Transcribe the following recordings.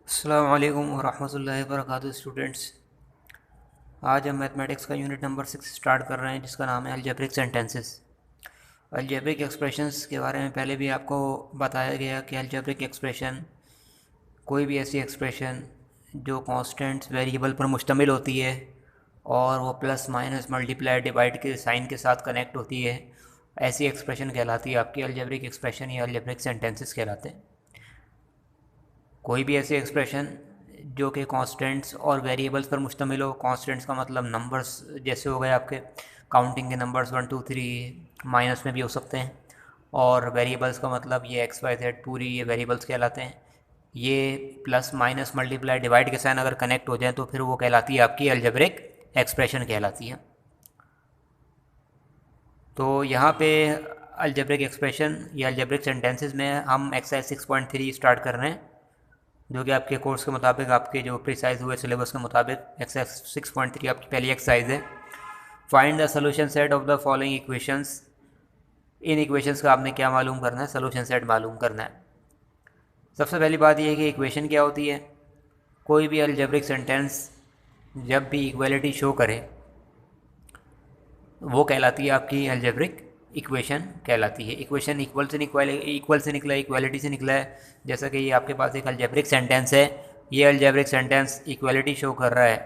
अस्सलाम वालेकुम वरहमतुल्लाहि वबरकातुहू स्टूडेंट्स। आज हम मैथमेटिक्स का यूनिट नंबर 6 स्टार्ट कर रहे हैं जिसका नाम है अलजेब्रिक सेंटेंसेस। अलजेब्रिक एक्सप्रेशंस के बारे में पहले भी आपको बताया गया कि अलजेब्रिक एक्सप्रेशन कोई भी ऐसी एक्सप्रेशन जो कांस्टेंट्स वेरिएबल पर मुश्तमिल होती है और वो प्लस माइनस मल्टीप्लाई डिवाइड के साइन के साथ कनेक्ट होती है, ऐसी एक्सप्रेशन कहलाती है आपकी अलजेब्रिक एक्सप्रेशन या अलजेब्रिक सेंटेंसेस कहलाते हैं। कोई भी ऐसी एक्सप्रेशन जो कि कांस्टेंट्स और वेरिएबल्स पर मुश्तमिल हो। कांस्टेंट्स का मतलब नंबर्स जैसे हो गए आपके काउंटिंग के नंबर्स 1 2 3, माइनस में भी हो सकते हैं। और वेरिएबल्स का मतलब ये एक्स वाई जेड पूरी ये वेरिएबल्स कहलाते हैं। ये प्लस माइनस मल्टीप्लाई डिवाइड के साइन अगर कनेक्ट हो जाए तो फिर वो कहलाती है आपकी अलजेब्रिक एक्सप्रेशन कहलाती है। तो यहाँ पे अलजेब्रिक एक्सप्रेशन या अलजेब्रिक सेंटेंसेस में हम एक्सरसाइज 6.3 स्टार्ट कर रहे हैं, जो कि आपके कोर्स के मुताबिक आपके जो प्रिसाइज हुए सिलेबस के मुताबिक एक्सरसाइज 6.3 आपकी पहली एक्सरसाइज है। Find the solution set of the following equations. In equations का आपने क्या मालूम करना है, सोल्यूशन सेट मालूम करना है। सबसे पहली बात यह है कि इक्वेशन क्या होती है। कोई भी अलजेब्रिक सेंटेंस जब भी इक्वलिटी शो करे वो कहलाती है आपकी अलजेब्रिक इक्वेशन कहलाती है। इक्वेशन इक्वल से निकला है, इक्वालिटी से निकला है। जैसा कि ये आपके पास एक अलजेब्रिक सेंटेंस है, ये अलजेब्रिक सेंटेंस इक्वालिटी शो कर रहा है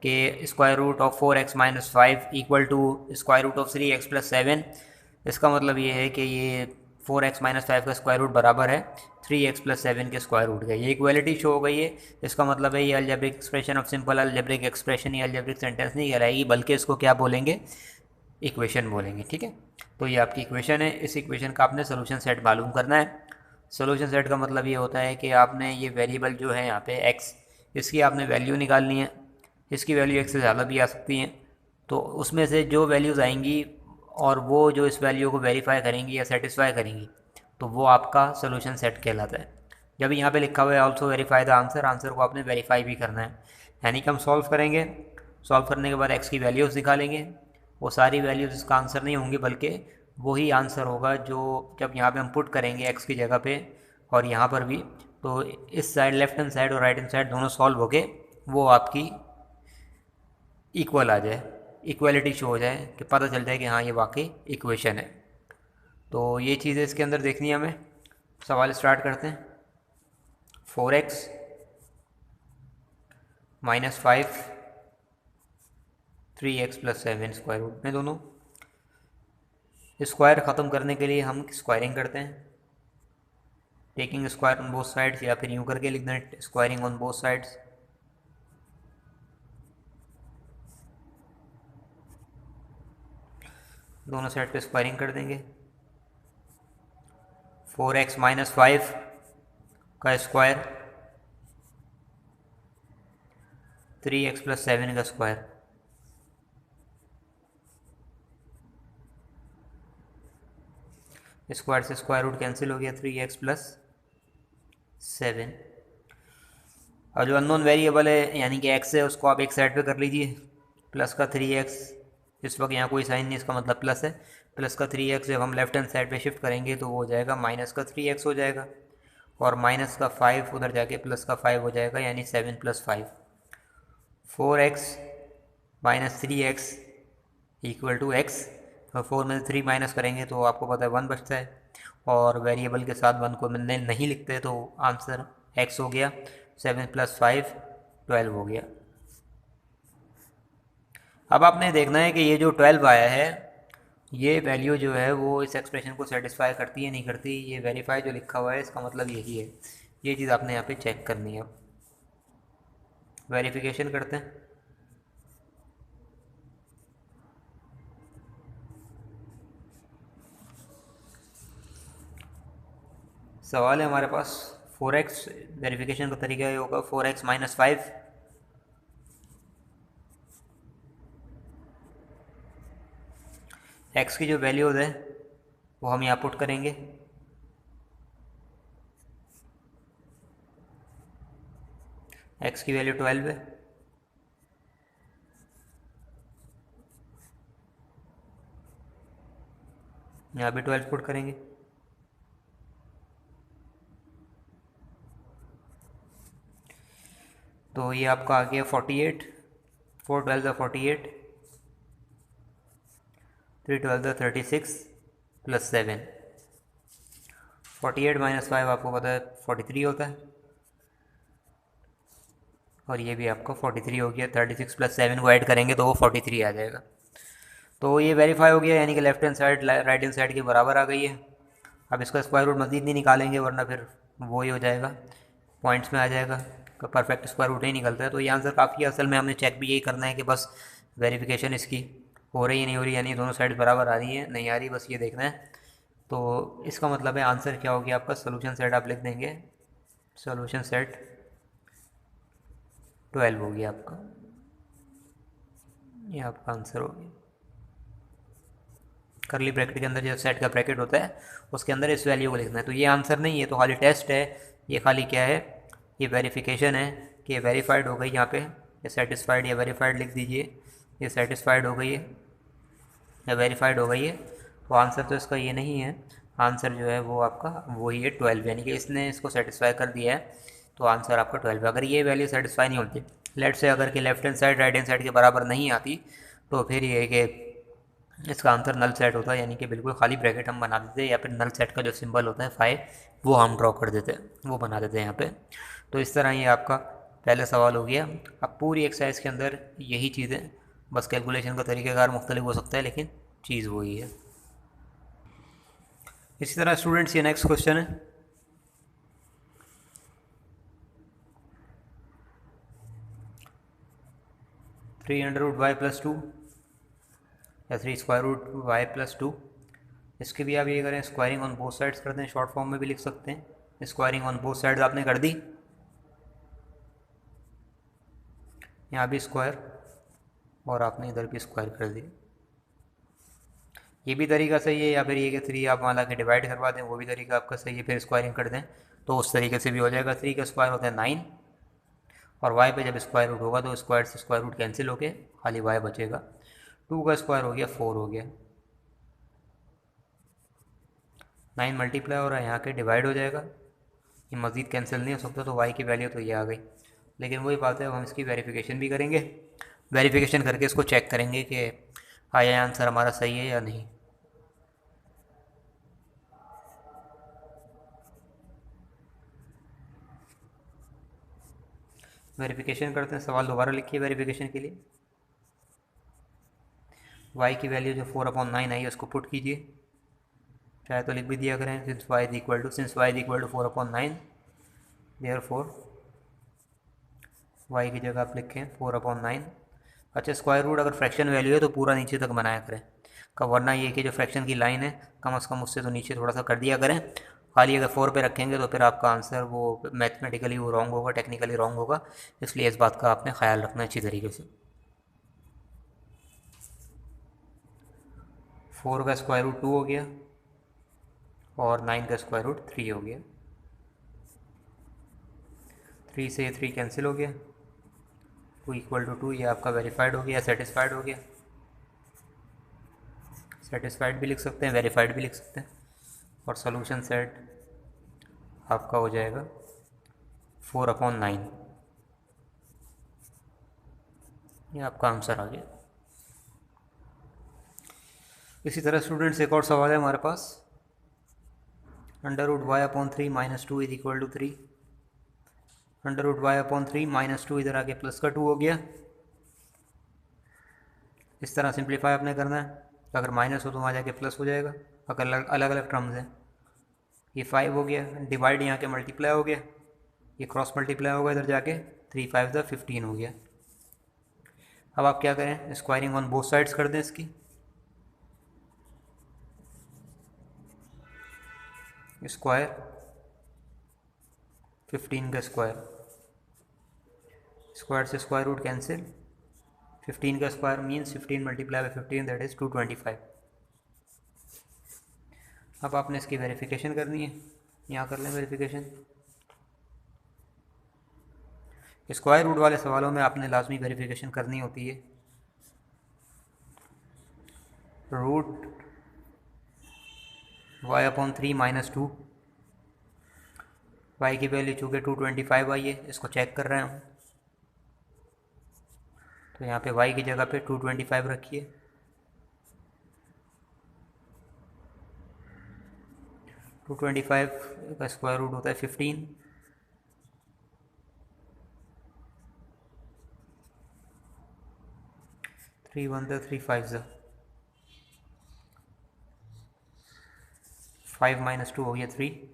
कि square root of 4x-5 equal to square root of 3x+7। इसका मतलब ये है कि ये 4x-5 का स्क्वायर रूट बराबर है 3x+7 के स्क्वायर रूट का। ये इक्वालिटी शो हो गई है। इसका मतलब है ये algebraic expression of simple algebraic expression या अलजेब्रिक सेंटेंस नहीं कहलाएगी, बल्कि इसको क्या बोलेंगे, इक्वेशन बोलेंगे। ठीक है, तो ये आपकी इक्वेशन है। इस इक्वेशन का आपने सोल्यूशन सेट मालूम करना है। सोल्यूशन सेट का मतलब ये होता है कि आपने ये वेरिएबल जो है यहाँ पे एक्स, इसकी आपने वैल्यू निकालनी है। इसकी वैल्यू एक्स से ज़्यादा भी आ सकती हैं, तो उसमें से जो वैल्यूज़ आएंगी और वो जो इस वैल्यू को वेरीफाई करेंगी या सेटिस्फाई करेंगी, तो वो आपका सोल्यूशन सेट कहलाता है। जब यहाँ पे लिखा हुआ है also verify the answer, answer को आपने वेरीफाई भी करना है। यानी कि हम सॉल्व करेंगे, सॉल्व करने के बाद एक्स की वैल्यूज़ निकालेंगे। वो सारी वैल्यूज़ इसका आंसर नहीं होंगी, बल्कि वही आंसर होगा जो जब यहाँ पे हम पुट करेंगे एक्स की जगह पे और यहाँ पर भी, तो इस साइड लेफ्ट हैंड साइड और राइट हैंड साइड दोनों सॉल्व हो के वो आपकी इक्वल आ जाए, इक्वलिटी शो हो जाए कि पता चल जाए कि हाँ ये वाकई इक्वेशन है। तो ये चीज़ें इसके अंदर देखनी है हमें। सवाल स्टार्ट करते हैं। 4x-5 3x+7 स्क्वायर रूट में दोनों। स्क्वायर ख़त्म करने के लिए हम स्क्वायरिंग करते हैं, taking square on both sides, या फिर यूँ करके लिख दें स्क्वायरिंग ऑन बोथ साइड्स। दोनों साइड पे स्क्वायरिंग कर देंगे। 4x-5 का स्क्वायर 3x+7 का स्क्वायर। स्क्वायर से स्क्वायर रूट कैंसिल हो गया, 3x+7। और जो अननोन वेरिएबल है यानी कि x है, उसको आप एक साइड पे कर लीजिए। प्लस का 3x, इस वक्त यहाँ कोई साइन नहीं, इसका मतलब प्लस है। प्लस का 3x जब हम लेफ्ट हैंड साइड पे शिफ्ट करेंगे तो वो हो जाएगा माइनस का 3x हो जाएगा। और माइनस का 5 उधर जाके प्लस का 5 हो जाएगा, यानी 7+5। 4x-3x equal to x. और 4 में से 3 माइनस करेंगे तो आपको पता है 1 बचता है, और वेरिएबल के साथ 1 को नहीं लिखते तो आंसर x हो गया। 7+5 12 हो गया। अब आपने देखना है कि ये जो 12 आया है, ये वैल्यू जो है वो इस एक्सप्रेशन को सेटिस्फाई करती है नहीं करती। ये वेरीफाई जो लिखा हुआ है इसका मतलब यही है। ये चीज़ आपने यहाँ पे चेक करनी है। वेरिफिकेशन करते हैं। सवाल है हमारे पास 4x, वेरिफिकेशन का तरीका ये होगा 4x-5, x की जो वैल्यूज़ है वो हम यहाँ पुट करेंगे। x की वैल्यू 12 है, यहाँ भी 12 पुट करेंगे। तो ये आपका आ गया 48, 4 12 48, 3 12 36 प्लस 7। 48 माइनस 5 आपको पता है 43 होता है, और ये भी आपका 43 हो गया। 36 प्लस 7 को ऐड करेंगे तो वो 43 आ जाएगा। तो ये वेरीफाई हो गया, यानी कि left hand side right hand side के बराबर आ गई है। अब इसका स्क्वायर रूट मज़ीद नहीं निकालेंगे, वरना फिर वो ही हो जाएगा, पॉइंट्स में आ जाएगा, परफेक्ट स्क्वायर रूट नहीं निकलता है। तो ये आंसर काफ़ी, असल में हमने चेक भी यही करना है कि बस वेरिफिकेशन इसकी हो रही है नहीं हो रही, यानी दोनों साइड बराबर आ रही है नहीं आ रही, बस ये देखना है। तो इसका मतलब है आंसर क्या हो गया आपका, सोल्यूशन सेट आप लिख देंगे, सोल्यूशन सेट 12 हो गया आपका, ये आपका आंसर हो गया। करली ब्रैकेट के अंदर जो सेट का ब्रैकेट होता है उसके अंदर इस वैल्यू को लिखना है। तो ये आंसर नहीं है, तो खाली टेस्ट है, ये खाली क्या है, ये वेरिफिकेशन है कि वेरीफाइड हो गई। यहाँ पे ये सेटिस्फाइड या वेरीफाइड लिख दीजिए, ये सेटिस्फाइड हो गई है या वेरीफाइड हो गई है। तो आंसर तो इसका ये नहीं है, आंसर जो है वो आपका वही है 12, यानी कि इसने इसको सेटिस्फाई कर दिया है, तो आंसर आपका 12 है। अगर ये वैल्यू सेटिस्फाई नहीं होती, लेट से अगर कि left hand side right hand side के बराबर नहीं आती, तो फिर ये है कि इसका आंसर नल सेट होता है, यानी कि बिल्कुल खाली ब्रैकेट हम बना देते हैं, या फिर नल सेट का जो सिंबल होता है 5 वो हम ड्रॉ कर देते हैं, वो बना देते हैं यहाँ पे। तो इस तरह ये आपका पहला सवाल हो गया। अब पूरी एक्सरसाइज के अंदर यही चीज़ें, बस कैलकुलेशन का तरीक़ाकार मुख्तलिफ हो सकता है, लेकिन चीज़ वही है। इसी तरह स्टूडेंट्स, ये नेक्स्ट क्वेश्चन है, three under root y plus 2 या 3 स्क्वायर रूट वाई प्लस 2। इसके भी आप ये करें, स्क्वायरिंग ऑन बोथ साइड्स कर दें, शॉर्ट फॉर्म में भी लिख सकते हैं। स्क्वायरिंग ऑन बोथ साइड्स आपने कर दी, यहाँ भी स्क्वायर और आपने इधर भी स्क्वायर कर दिया। ये भी तरीका सही है, या फिर ये कि 3 आप मान ला के डिवाइड करवा दें, वो भी तरीका आपका सही है, फिर स्क्वायरिंग कर दें तो उस तरीके से भी हो जाएगा। 3 का स्क्वायर होता है 9, और y पे जब स्क्वायर रूट होगा तो स्क्वायर से स्क्वायर रूट कैंसिल होके खाली y बचेगा। 2 का स्क्वायर हो गया 4 हो गया, 9 मल्टीप्लाई हो रहा है यहाँ के डिवाइड हो जाएगा, ये मज़ीद कैंसिल नहीं हो सकता, तो y की वैल्यू तो ये आ गई। लेकिन वही बात है, हम इसकी वेरिफिकेशन भी करेंगे, वेरिफिकेशन करके इसको चेक करेंगे कि आया आंसर हमारा सही है या नहीं। वेरिफिकेशन करते हैं, सवाल दोबारा लिखिए वेरिफिकेशन के लिए। y की वैल्यू जो 4/9 आई है उसको पुट कीजिए, चाहे तो लिख भी दिया करें, since y is equal to 4/9, therefore y की जगह आप लिखें 4/9। अच्छा, स्क्वायर रूट अगर फ्रैक्शन वैल्यू है तो पूरा नीचे तक बनाया करें का, वरना ये कि जो फ्रैक्शन की लाइन है कम से कम उससे तो नीचे थोड़ा सा कर दिया करें। खाली अगर 4 पे रखेंगे तो फिर आपका आंसर वो मैथमेटिकली वो रॉन्ग होगा, टेक्निकली रॉन्ग होगा, इसलिए इस बात का आपने ख्याल रखना अच्छी तरीके से। 4 का स्क्वायर रूट 2 हो गया और 9 का स्क्वायर रूट 3 हो गया, 3 से 3 कैंसिल हो गया, 2 इक्वल टू 2, ये आपका वेरीफाइड हो गया, सेटिस्फाइड हो गया। सेटिस्फाइड भी लिख सकते हैं, वेरीफाइड भी लिख सकते हैं, और सोल्यूशन सेट आपका हो जाएगा 4/9, ये आपका आंसर आ गया। इसी तरह स्टूडेंट्स, एक और सवाल है हमारे पास, under root y/3 -2 is equal to 3। Under root y/3 -2 इधर आके प्लस का 2 हो गया। इस तरह सिंप्लीफाई आपने करना है, अगर माइनस हो तो वहाँ जाके प्लस हो जाएगा, अगर अलग अलग टर्म्स हैं। ये 5 हो गया, डिवाइड यहाँ के मल्टीप्लाई हो गया, ये क्रॉस मल्टीप्लाई होगा इधर जाके, 3 5 15 हो गया। अब आप क्या करें, स्क्वायरिंग ऑन बोथ साइड्स कर दें इसकी, स्क्वायर 15 का स्क्वायर, स्क्वायर से स्क्वायर रूट कैंसिल, 15 का square means 15 multiply by 15 that is 225। अब आपने इसकी वेरिफिकेशन करनी है, यहाँ कर लें वेरिफिकेशन। स्क्वायर रूट वाले सवालों में आपने लाजमी वेरिफिकेशन करनी होती है। रूट y/3 -2, y की वैल्यू चूँकि 225 आई है, इसको चेक कर रहे हैं हम, तो यहाँ पे y की जगह पे 225 रखिए। 225 का स्क्वायर रूट होता है 15। 3 1 3 5 5 माइनस 2 हो गया 3।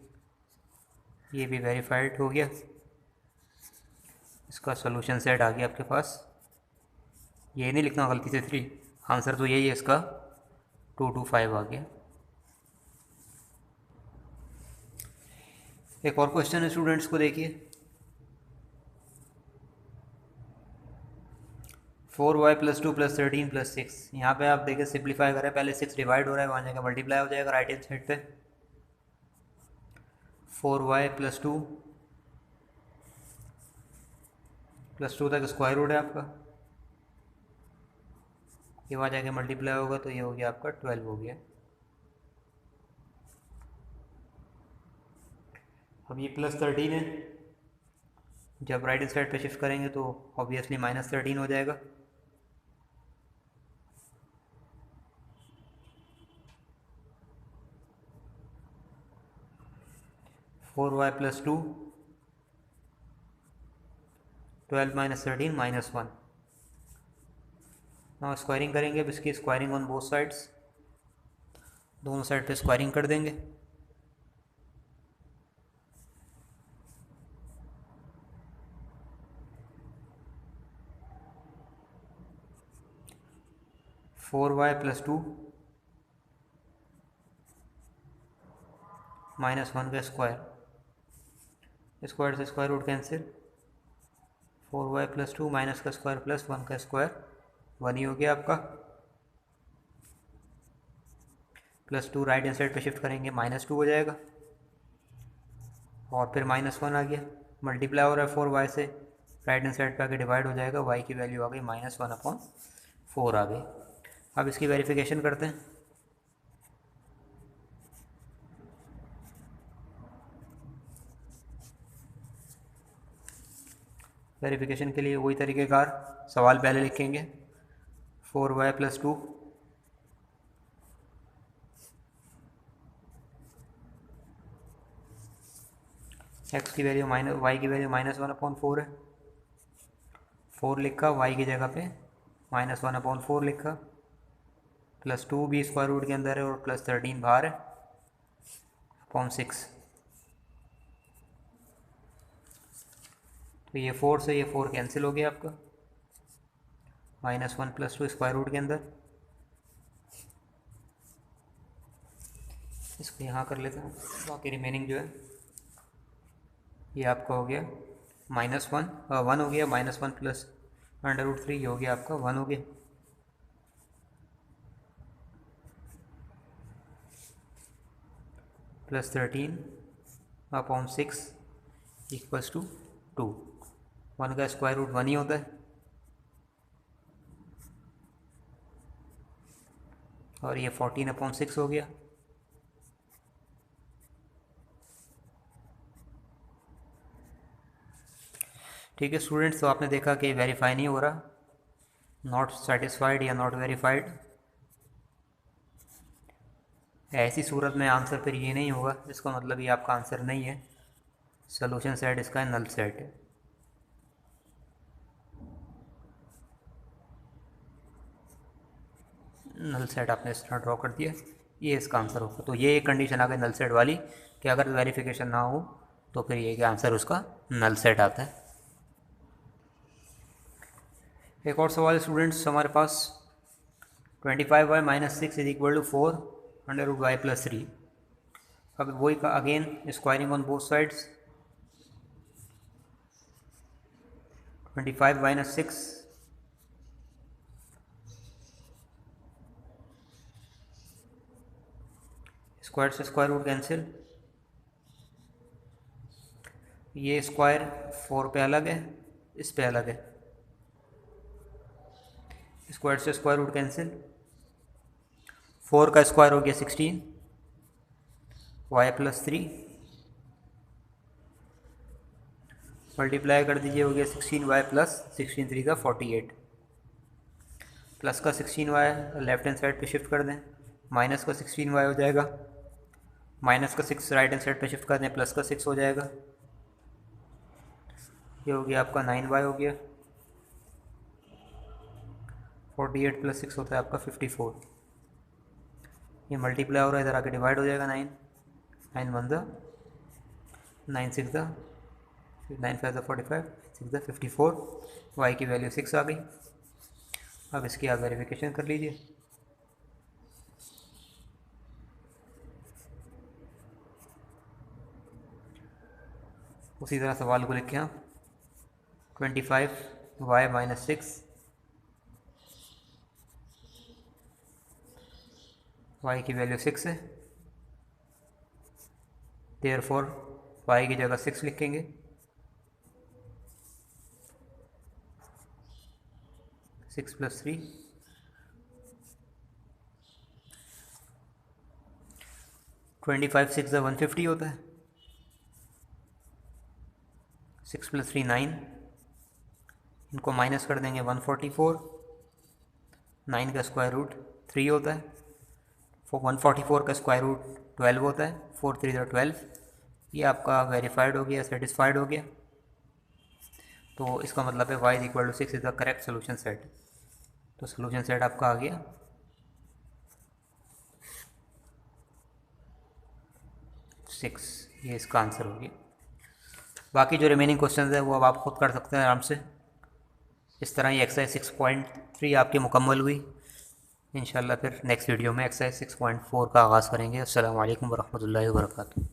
ये भी वेरीफाइड हो गया। इसका सोल्यूशन सेट आ गया आपके पास। ये नहीं लिखना गलती से 3, आंसर तो यही है इसका, 225 आ गया। एक और क्वेश्चन है स्टूडेंट्स को देखिए। 4y + 2 + 13 + 6। यहाँ पे आप देखिए सिंप्लीफाई करें, पहले 6 डिवाइड हो रहा है, वहाँ जाकर मल्टीप्लाई हो जाएगा राइट हैंड साइड पे। 4y + 2 + 2 तक स्क्वायर रूट है आपका, ये वहाँ जाके मल्टीप्लाई होगा तो ये हो गया आपका 12 हो गया। अब ये +13 है, जब राइट हैंड साइड पे शिफ्ट करेंगे तो ऑब्वियसली -13 हो जाएगा। (4y + 2) 12 - 13 -1। नाउ स्क्वायरिंग करेंगे, अब इसकी स्क्वायरिंग ऑन बोथ साइड्स, दोनों साइड पे स्क्वायरिंग कर देंगे। (4y + 2) -1 का स्क्वायर, स्क्वायर से square root cancel. 4y + 2 minus का स्क्वायर प्लस 1 का स्क्वायर, 1 ही हो गया आपका। +2 राइट हैंड साइड पे शिफ्ट करेंगे -2 हो जाएगा, और फिर -1 आ गया। मल्टीप्लाई हो रहा है 4y से, राइट हैंड साइड पे आके डिवाइड हो जाएगा, y की वैल्यू आ गई -1/4 आ गई। अब इसकी वेरिफिकेशन करते हैं। वेरिफिकेशन के लिए वही तरीक़ेकार, सवाल पहले लिखेंगे। 4y + 2 x की वैल्यू y की वैल्यू -1/4 है, 4 लिखा, y की जगह पे -1/4 लिखा, +2 भी स्क्वायर रूट के अंदर है और +13 बाहर है, (6). तो ये 4 से ये 4 कैंसिल हो गया आपका, -1 + 2 स्क्वायर रूट के अंदर। इसको यहाँ कर लेते हैं, बाकी रिमेनिंग जो है ये आपका हो गया -1 हो गया, -1 + √3 हो गया आपका 1 हो गया। +13/6 = 2। 1 का स्क्वायर रूट 1 ही होता है, और ये 14/6 हो गया। ठीक है स्टूडेंट्स, तो आपने देखा कि वेरीफाई नहीं हो रहा, नॉट सेटिस्फाइड या नॉट वेरीफाइड। ऐसी सूरत में आंसर फिर ये नहीं होगा, इसका मतलब ये आपका आंसर नहीं है, सोल्यूशन सेट इसका नल सेट है। नल सेट आपने इस तरह ड्रॉ कर दिया, ये इसका आंसर होगा। तो ये एक कंडीशन आ गई नल सेट वाली कि अगर वेरिफिकेशन ना हो तो फिर ये आंसर उसका नल सेट आता है। एक और सवाल स्टूडेंट्स हमारे पास, 25y - 6 = 4 √y + 3। अब वही का again squaring on both sides, 25 - 6 square से स्क्वायर रूट कैंसिल, ये स्क्वायर 4 पे अलग है, इस पे अलग है, स्क्वायर से स्क्वायर रूट कैंसिल, 4 का स्क्वायर हो गया 16, y + 3 मल्टीप्लाई कर दीजिए, हो गया 16y + 16 3 का 48। प्लस का 16y लेफ्ट हैंड साइड पे शिफ्ट कर दें, माइनस का 16y हो जाएगा, माइनस का 6 राइट हैंड साइड पे शिफ्ट कर दें, प्लस का 6 हो जाएगा। ये हो गया आपका 9y हो गया। 48 प्लस 6 होता है आपका 54। ये मल्टीप्लाई हो रहा है, इधर आके डिवाइड हो जाएगा। 9 1 the 9 6 the 9 5 the 45 6 the 54। y की वैल्यू 6 आ गई। अब इसकी आप वेरिफिकेशन कर लीजिए। उसी तरह सवाल को लिखें आप 25y माइनस 6 y की वैल्यू 6 है, देयरफॉर y की जगह 6 लिखेंगे। 6 प्लस 3 25 6 150 होता है। 6 प्लस 3 9, इनको माइनस कर देंगे 144। 9 का स्क्वायर रूट 3 होता है। 144 का स्क्वायर रूट 12 होता है। 4 3 12। ये आपका वेरीफाइड हो गया, सेटिस्फाइड हो गया। तो इसका मतलब है y is equal to 6 is the correct solution set. तो सोल्यूशन सेट आपका आ गया 6। ये इसका आंसर हो गया। बाकी जो रिमेनिंग क्वेश्चंस है वो अब आप खुद कर सकते हैं आराम से। इस तरह ये एक्सरसाइज 6.3 आपकी मुकम्मल हुई। इंशाल्लाह फिर नेक्स्ट वीडियो में एक्सरसाइज 6.4 का आगाज़ करेंगे। अस्सलाम वालेकुम वरहमतुल्लाहि वबरकातुहू।